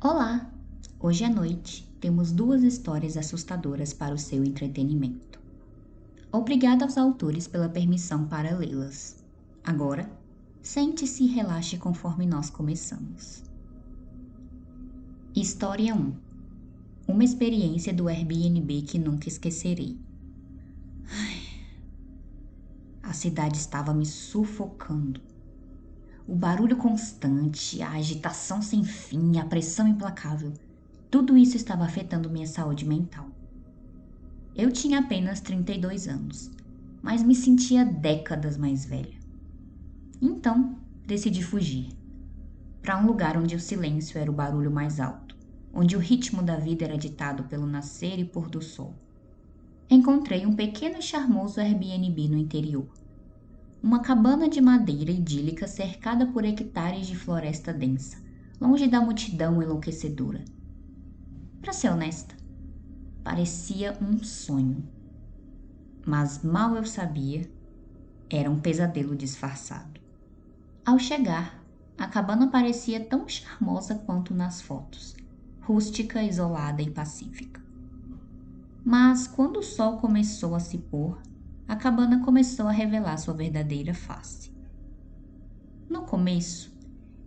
Olá! Hoje à noite temos duas histórias assustadoras para o seu entretenimento. Obrigada aos autores pela permissão para lê-las. Agora, sente-se e relaxe conforme nós começamos. História 1. Uma experiência do Airbnb que nunca esquecerei. A cidade estava me sufocando. O barulho constante, a agitação sem fim, a pressão implacável, tudo isso estava afetando minha saúde mental. Eu tinha apenas 32 anos, mas me sentia décadas mais velha. Então, decidi fugir para um lugar onde o silêncio era o barulho mais alto, onde o ritmo da vida era ditado pelo nascer e pôr do sol. Encontrei um pequeno e charmoso Airbnb no interior. Uma cabana de madeira idílica cercada por hectares de floresta densa, longe da multidão enlouquecedora. Para ser honesta, parecia um sonho. Mas mal eu sabia, era um pesadelo disfarçado. Ao chegar, a cabana parecia tão charmosa quanto nas fotos, rústica, isolada e pacífica. Mas quando o sol começou a se pôr, a cabana começou a revelar sua verdadeira face. No começo,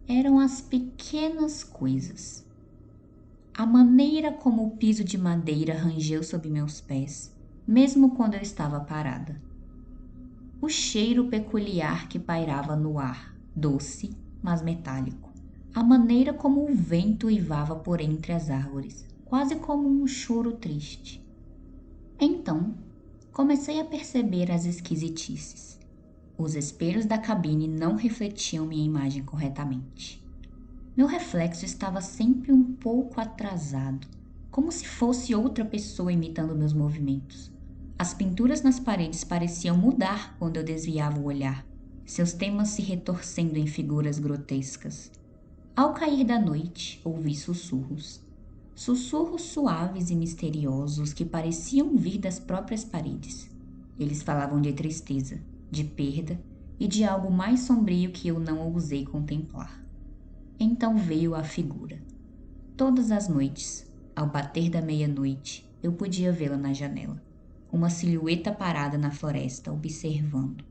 eram as pequenas coisas. A maneira como o piso de madeira rangeu sob meus pés, mesmo quando eu estava parada. O cheiro peculiar que pairava no ar, doce, mas metálico. A maneira como o vento uivava por entre as árvores, quase como um choro triste. Então, comecei a perceber as esquisitices. Os espelhos da cabine não refletiam minha imagem corretamente. Meu reflexo estava sempre um pouco atrasado, como se fosse outra pessoa imitando meus movimentos. As pinturas nas paredes pareciam mudar quando eu desviava o olhar, seus temas se retorcendo em figuras grotescas. Ao cair da noite, ouvi sussurros. Sussurros suaves e misteriosos que pareciam vir das próprias paredes. Eles falavam de tristeza, de perda e de algo mais sombrio que eu não ousei contemplar. Então veio a figura. Todas as noites, ao bater da meia-noite, eu podia vê-la na janela. Uma silhueta parada na floresta, observando.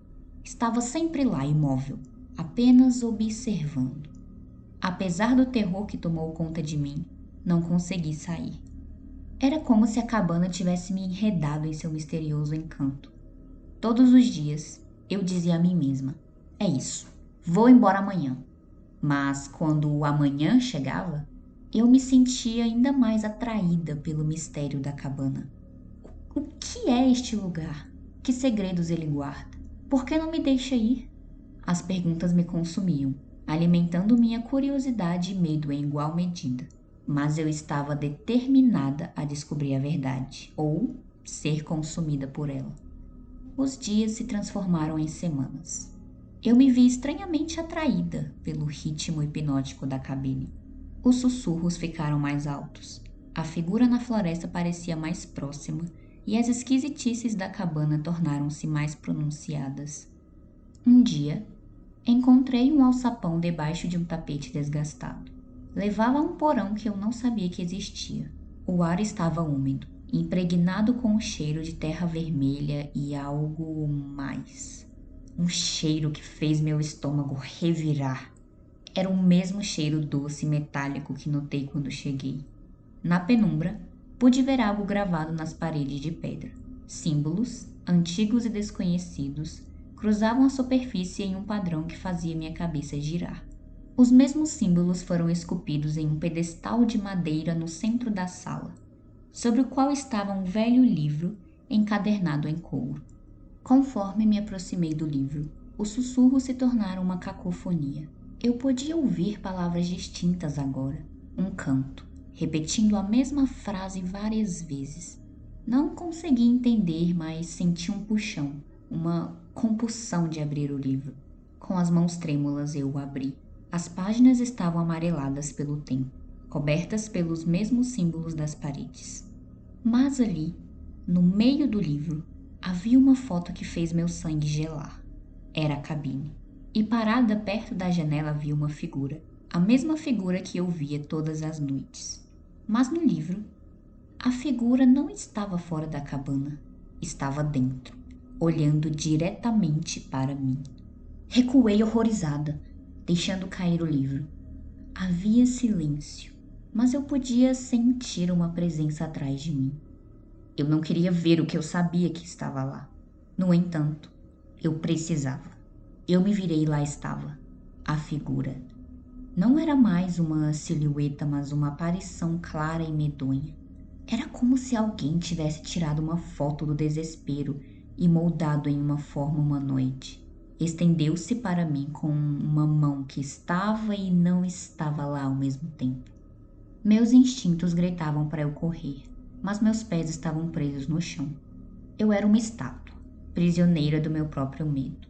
Estava sempre lá, imóvel, apenas observando. Apesar do terror que tomou conta de mim, não consegui sair. Era como se a cabana tivesse me enredado em seu misterioso encanto. Todos os dias, eu dizia a mim mesma: é isso, vou embora amanhã. Mas quando o amanhã chegava, eu me sentia ainda mais atraída pelo mistério da cabana. O que é este lugar? Que segredos ele guarda? Por que não me deixa ir? As perguntas me consumiam, alimentando minha curiosidade e medo em igual medida. Mas eu estava determinada a descobrir a verdade, ou ser consumida por ela. Os dias se transformaram em semanas. Eu me vi estranhamente atraída pelo ritmo hipnótico da cabine. Os sussurros ficaram mais altos. A figura na floresta parecia mais próxima e as esquisitices da cabana tornaram-se mais pronunciadas. Um dia, encontrei um alçapão debaixo de um tapete desgastado. Levava a um porão que eu não sabia que existia. O ar estava úmido, impregnado com o cheiro de terra vermelha e algo mais. Um cheiro que fez meu estômago revirar. Era o mesmo cheiro doce e metálico que notei quando cheguei. Na penumbra, pude ver algo gravado nas paredes de pedra. Símbolos, antigos e desconhecidos, cruzavam a superfície em um padrão que fazia minha cabeça girar. Os mesmos símbolos foram esculpidos em um pedestal de madeira no centro da sala, sobre o qual estava um velho livro encadernado em couro. Conforme me aproximei do livro, os sussurros se tornaram uma cacofonia. Eu podia ouvir palavras distintas agora, um canto, repetindo a mesma frase várias vezes. Não consegui entender, mas senti um puxão, uma compulsão de abrir o livro. Com as mãos trêmulas eu o abri. As páginas estavam amareladas pelo tempo, cobertas pelos mesmos símbolos das paredes. Mas ali, no meio do livro, havia uma foto que fez meu sangue gelar. Era a cabine. E parada perto da janela havia uma figura, A mesma figura que eu via todas as noites. Mas no livro, a figura não estava fora da cabana, estava dentro, olhando diretamente para mim. Recuei horrorizada, deixando cair o livro. Havia silêncio, mas eu podia sentir uma presença atrás de mim. Eu não queria ver o que eu sabia que estava lá. No entanto, eu precisava. Eu me virei e lá estava. A figura. Não era mais uma silhueta, mas uma aparição clara e medonha. Era como se alguém tivesse tirado uma foto do desespero e moldado em uma forma humanoide. Estendeu-se para mim com uma mão que estava e não estava lá ao mesmo tempo. Meus instintos gritavam para eu correr, mas meus pés estavam presos no chão. Eu era uma estátua, prisioneira do meu próprio medo.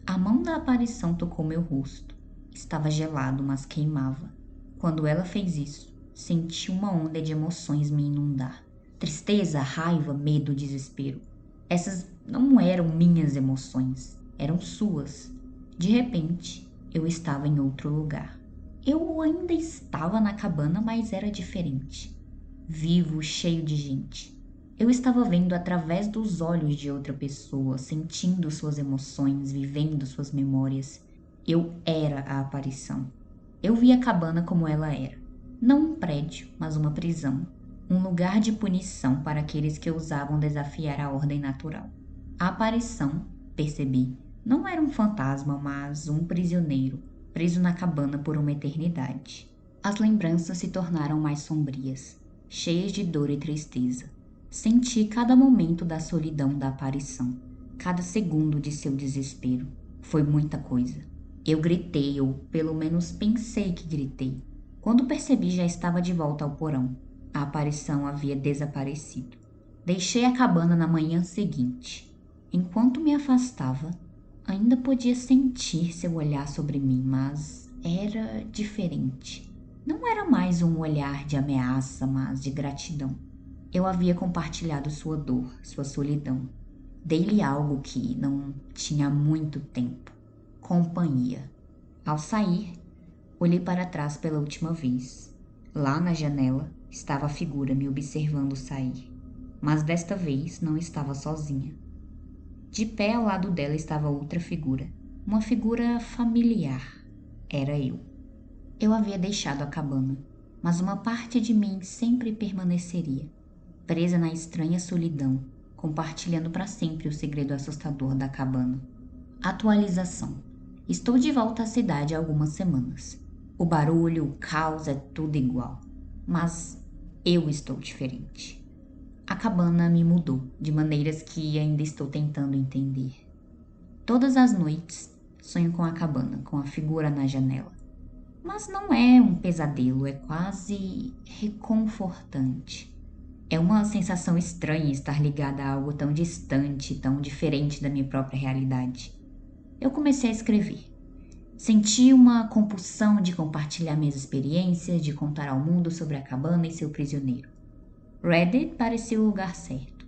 A mão da aparição tocou meu rosto. Estava gelado, mas queimava. Quando ela fez isso, senti uma onda de emoções me inundar. Tristeza, raiva, medo, desespero. Essas não eram minhas emoções, eram suas. De repente, eu estava em outro lugar. Eu ainda estava na cabana, mas era diferente. Vivo, cheio de gente. Eu estava vendo através dos olhos de outra pessoa, sentindo suas emoções, vivendo suas memórias. Eu era a aparição. Eu vi a cabana como ela era. Não um prédio, mas uma prisão. Um lugar de punição para aqueles que ousavam desafiar a ordem natural. A aparição, percebi, não era um fantasma, mas um prisioneiro, preso na cabana por uma eternidade. As lembranças se tornaram mais sombrias, cheias de dor e tristeza. Senti cada momento da solidão da aparição, cada segundo de seu desespero. Foi muita coisa. Eu gritei, ou pelo menos pensei que gritei. Quando percebi, já estava de volta ao porão. A aparição havia desaparecido. Deixei a cabana na manhã seguinte. Enquanto me afastava, ainda podia sentir seu olhar sobre mim, mas era diferente. Não era mais um olhar de ameaça, mas de gratidão. Eu havia compartilhado sua dor, sua solidão. Dei-lhe algo que não tinha há muito tempo: companhia. Ao sair, olhei para trás pela última vez. Lá na janela estava a figura me observando sair, mas desta vez não estava sozinha. De pé ao lado dela estava outra figura, uma figura familiar. Era eu. Eu havia deixado a cabana, mas uma parte de mim sempre permaneceria, presa na estranha solidão, compartilhando para sempre o segredo assustador da cabana. Atualização. Estou de volta à cidade há algumas semanas. O barulho, o caos é tudo igual, mas eu estou diferente. A cabana me mudou de maneiras que ainda estou tentando entender. Todas as noites sonho com a cabana, com a figura na janela. Mas não é um pesadelo, é quase reconfortante. É uma sensação estranha estar ligada a algo tão distante, tão diferente da minha própria realidade. Eu comecei a escrever. Senti uma compulsão de compartilhar minhas experiências, de contar ao mundo sobre a cabana e seu prisioneiro. Reddit parecia o lugar certo.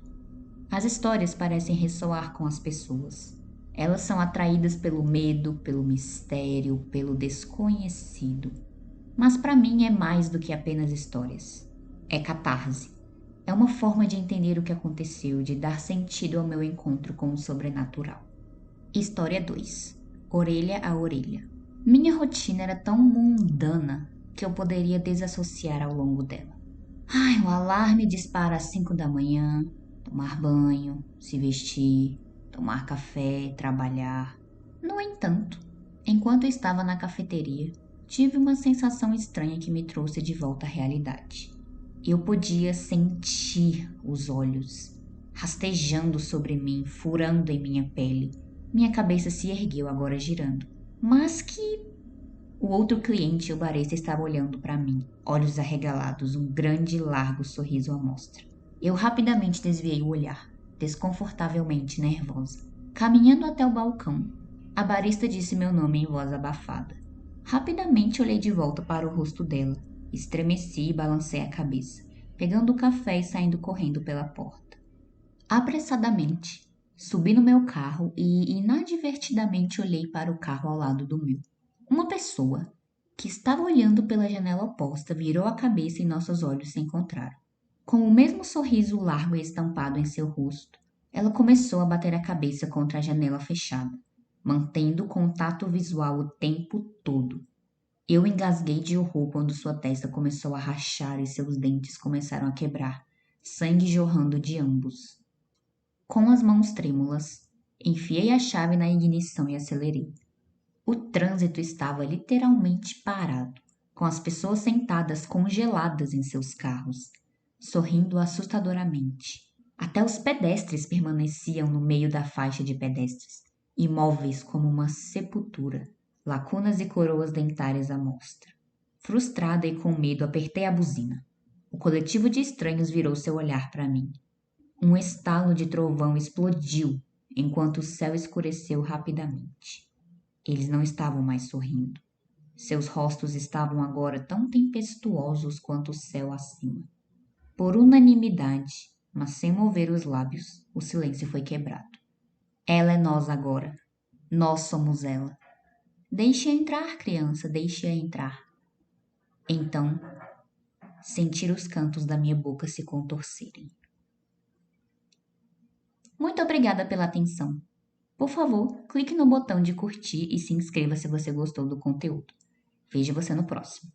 As histórias parecem ressoar com as pessoas. Elas são atraídas pelo medo, pelo mistério, pelo desconhecido. Mas para mim é mais do que apenas histórias. É catarse. É uma forma de entender o que aconteceu, de dar sentido ao meu encontro com o sobrenatural. História 2. Orelha a orelha. Minha rotina era tão mundana que eu poderia desassociar ao longo dela. O alarme dispara às 5 da manhã, tomar banho, se vestir, tomar café, trabalhar. No entanto, enquanto eu estava na cafeteria, tive uma sensação estranha que me trouxe de volta à realidade. Eu podia sentir os olhos rastejando sobre mim, furando em minha pele. Minha cabeça se ergueu, agora girando. Mas que o outro cliente, o barista, estava olhando para mim, olhos arregalados, um grande e largo sorriso à mostra. Eu rapidamente desviei o olhar, desconfortavelmente nervosa. Caminhando até o balcão, a barista disse meu nome em voz abafada. Rapidamente olhei de volta para o rosto dela. Estremeci e balancei a cabeça, pegando o café e saindo correndo pela porta. Apressadamente, subi no meu carro e inadvertidamente olhei para o carro ao lado do meu. Uma pessoa, que estava olhando pela janela oposta, virou a cabeça e nossos olhos se encontraram. Com o mesmo sorriso largo e estampado em seu rosto, ela começou a bater a cabeça contra a janela fechada, mantendo contato visual o tempo todo. Eu engasguei de horror quando sua testa começou a rachar e seus dentes começaram a quebrar, sangue jorrando de ambos. Com as mãos trêmulas, enfiei a chave na ignição e acelerei. O trânsito estava literalmente parado, com as pessoas sentadas congeladas em seus carros, sorrindo assustadoramente. Até os pedestres permaneciam no meio da faixa de pedestres, imóveis como uma sepultura, lacunas e coroas dentárias à mostra. Frustrada e com medo, apertei a buzina. O coletivo de estranhos virou seu olhar para mim. Um estalo de trovão explodiu enquanto o céu escureceu rapidamente. Eles não estavam mais sorrindo. Seus rostos estavam agora tão tempestuosos quanto o céu acima. Por unanimidade, mas sem mover os lábios, o silêncio foi quebrado. Ela é nós agora. Nós somos ela. Deixe-a entrar, criança, deixe-a entrar. Então, sentir os cantos da minha boca se contorcerem. Muito obrigada pela atenção. Por favor, clique no botão de curtir e se inscreva se você gostou do conteúdo. Vejo você no próximo.